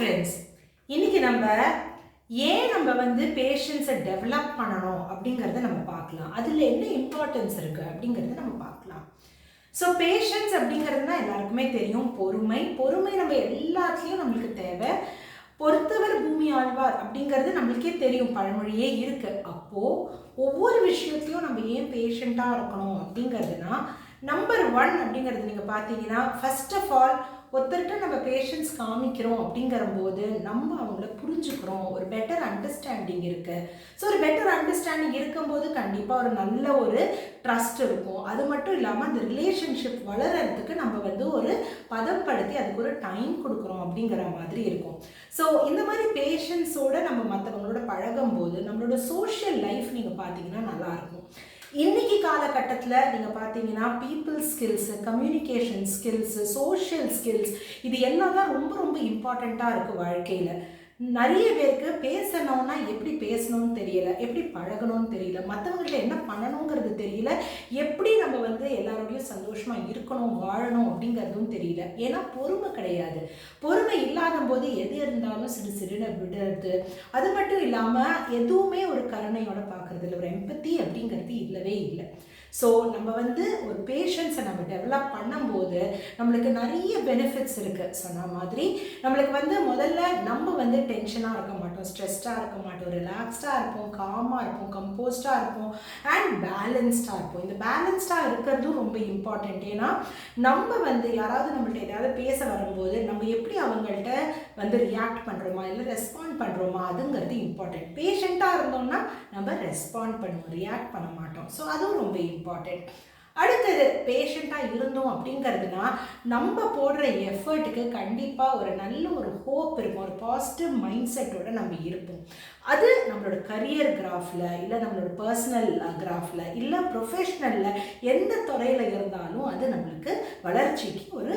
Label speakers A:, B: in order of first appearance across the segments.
A: Friends, இன்னைக்கு நம்ம ஏன் நம்ம வந்து பேஷன்ஸை டெவலப் பண்ணணும் அப்படிங்கிறத நம்ம பார்க்கலாம். அதில் என்ன இம்பார்ட்டன்ஸ் இருக்குது அப்படிங்கிறத நம்ம பார்க்கலாம். ஸோ பேஷன்ஸ் அப்படிங்கிறதுனா எல்லாருக்குமே தெரியும். பொறுமை நம்ம எல்லாத்துலேயும் நம்மளுக்கு தேவை. பொறுத்தவர் பூமி ஆழ்வார் அப்படிங்கிறது நம்மளுக்கே தெரியும், பழமொழியே இருக்குது. அப்போது ஒவ்வொரு விஷயத்தையும் நம்ம ஏன் பேஷண்ட்டாக இருக்கணும் அப்படிங்கிறதுனா, நம்பர் 1 அப்படிங்கிறது நீங்கள் பார்த்தீங்கன்னா, ஃபர்ஸ்ட் ஆஃப் ஆல் ஒருத்தர்கிட்ட நம்ம பேஷன்ஸ் காமிக்கிறோம் அப்படிங்கிற போது நம்ம அவங்கள புரிஞ்சுக்கிறோம், ஒரு பெட்டர் அண்டர்ஸ்டாண்டிங் இருக்குது. ஸோ ஒரு பெட்டர் அண்டர்ஸ்டாண்டிங் இருக்கும்போது கண்டிப்பாக ஒரு நல்ல ஒரு ட்ரஸ்ட் இருக்கும். அது மட்டும் இல்லாமல் அந்த ரிலேஷன்ஷிப் வளர்கிறதுக்கு நம்ம வந்து ஒரு பதப்படுத்தி அதுக்கு ஒரு டைம் கொடுக்குறோம் அப்படிங்கிற மாதிரி இருக்கும். ஸோ இந்த மாதிரி பேஷன்ஸோடு நம்ம மற்றவங்களோட பழகும் போது நம்மளோட சோஷியல் லைஃப் நீங்கள் பார்த்தீங்கன்னா நல்லாயிருக்கும். இன்றைக்கி காலகட்டத்தில் நீங்கள் பார்த்தீங்கன்னா people skills, communication skills, social skills, இது எல்லாம் தான் ரொம்ப ரொம்ப இம்பார்ட்டண்ட்டாக இருக்குது வாழ்க்கையில். நிறைய பேருக்கு பேசணும்னா எப்படி பேசணும்னு தெரியல, எப்படி பழகணும்னு தெரியல, மற்றவங்கள்ட்ட என்ன பண்ணணுங்கிறது தெரியல, எப்படி நம்ம வந்து எல்லாரோடையும் சந்தோஷமாக இருக்கணும், வாழணும் அப்படிங்கிறதும் தெரியல. ஏன்னா பொறுமை கிடையாது. பொறுமை இல்லாத போது எது இருந்தாலும் சிறு சிறுன்னு விடுறது. அது மட்டும் இல்லாமல் எதுவுமே ஒரு கருணையோட பார்க்குறது இல்லை, ஒரு எம்பத்தி அப்படிங்கிறது இல்லவே இல்லை. ஸோ நம்ம வந்து ஒரு பேஷன்ஸை நம்ம டெவலப் பண்ணும்போது நம்மளுக்கு நிறைய பெனிஃபிட்ஸ் இருக்குது. சொன்ன மாதிரி நம்மளுக்கு வந்து முதல்ல நம்ம வந்து டென்ஷனாக இருக்க மாட்டோம், ஸ்ட்ரெஸ்டாக இருக்க மாட்டோம், ரிலாக்ஸ்டாக இருப்போம், காமாக இருப்போம், கம்போஸ்டாக இருப்போம் அண்ட் பேலன்ஸ்டாக இருப்போம். இந்த பேலன்ஸ்டாக இருக்கிறதும் ரொம்ப இம்பார்ட்டண்ட். ஏன்னா நம்ம வந்து யாராவது நம்மள்ட்ட ஏதாவது பேச வரும்போது நம்ம எப்படி அவங்கள்ட்ட வந்து ரியாக்ட் பண்ணுறோமா இல்லை ரெஸ்பாண்ட் பண்ணுறோமா அதுங்கிறது இம்பார்ட்டண்ட். பேஷண்ட்டாக இருந்தோம்னா நம்ம ரெஸ்பாண்ட் பண்ணுவோம், ரியாக்ட் பண்ண மாட்டோம். ஸோ அதுவும் ரொம்ப இம்பார்ட்டண்ட். அடுத்தது பேஷண்ட்டாக இருந்தோம் அப்படிங்கிறதுனா நம்ம போடுற எஃபர்ட்டுக்கு கண்டிப்பாக ஒரு நல்ல ஒரு ஹோப் இருக்கும், ஒரு பாசிட்டிவ் மைண்ட் செட்டோடு நம்ம இருப்போம். அது நம்மளோட கரியர் கிராஃபில் இல்லை நம்மளோட பர்சனல் கிராஃபில் இல்லை ப்ரொஃபஷ்னலில் எந்த துறையில் இருந்தாலும் அது நம்மளுக்கு வளர்ச்சிக்கு ஒரு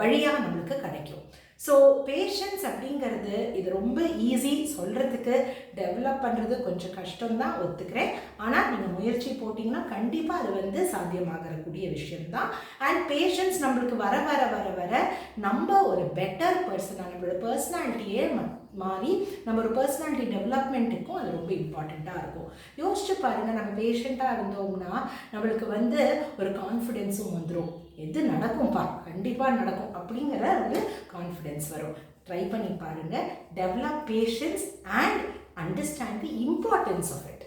A: வழியாக நம்மளுக்கு கிடைக்கும். ஸோ பேஷன்ஸ் அப்படிங்கிறது இது ரொம்ப ஈஸி சொல்கிறதுக்கு, டெவலப் பண்ணுறது கொஞ்சம் கஷ்டம்தான் ஒத்துக்கிறேன். ஆனால் நீங்கள் முயற்சி போட்டிங்கன்னா கண்டிப்பாக அது வந்து சாத்தியமாகக்கூடிய விஷயம்தான். அண்ட் பேஷன்ஸ் நம்மளுக்கு வர வர வர வர நம்ம ஒரு பெட்டர் பர்சனாக நம்மளோட பர்சனாலிட்டியே மாறி நம்ம ஒரு பர்சனாலிட்டி டெவலப்மெண்ட்டுக்கும் அது ரொம்ப இம்பார்ட்டண்ட்டாக இருக்கும். யோசிச்சு பாருங்கள், நம்ம பேஷண்ட்டாக இருந்தோம்னா நம்மளுக்கு வந்து ஒரு கான்ஃபிடென்ஸும் வந்துடும். எது நடக்கும்ப்பா, கண்டிப்பாக நடக்கும் அப்படிங்கிற ஒரு கான்ஃபிடென்ஸ் வரும். ட்ரை பண்ணி பாருங்கள். Develop patience and understand the importance of it.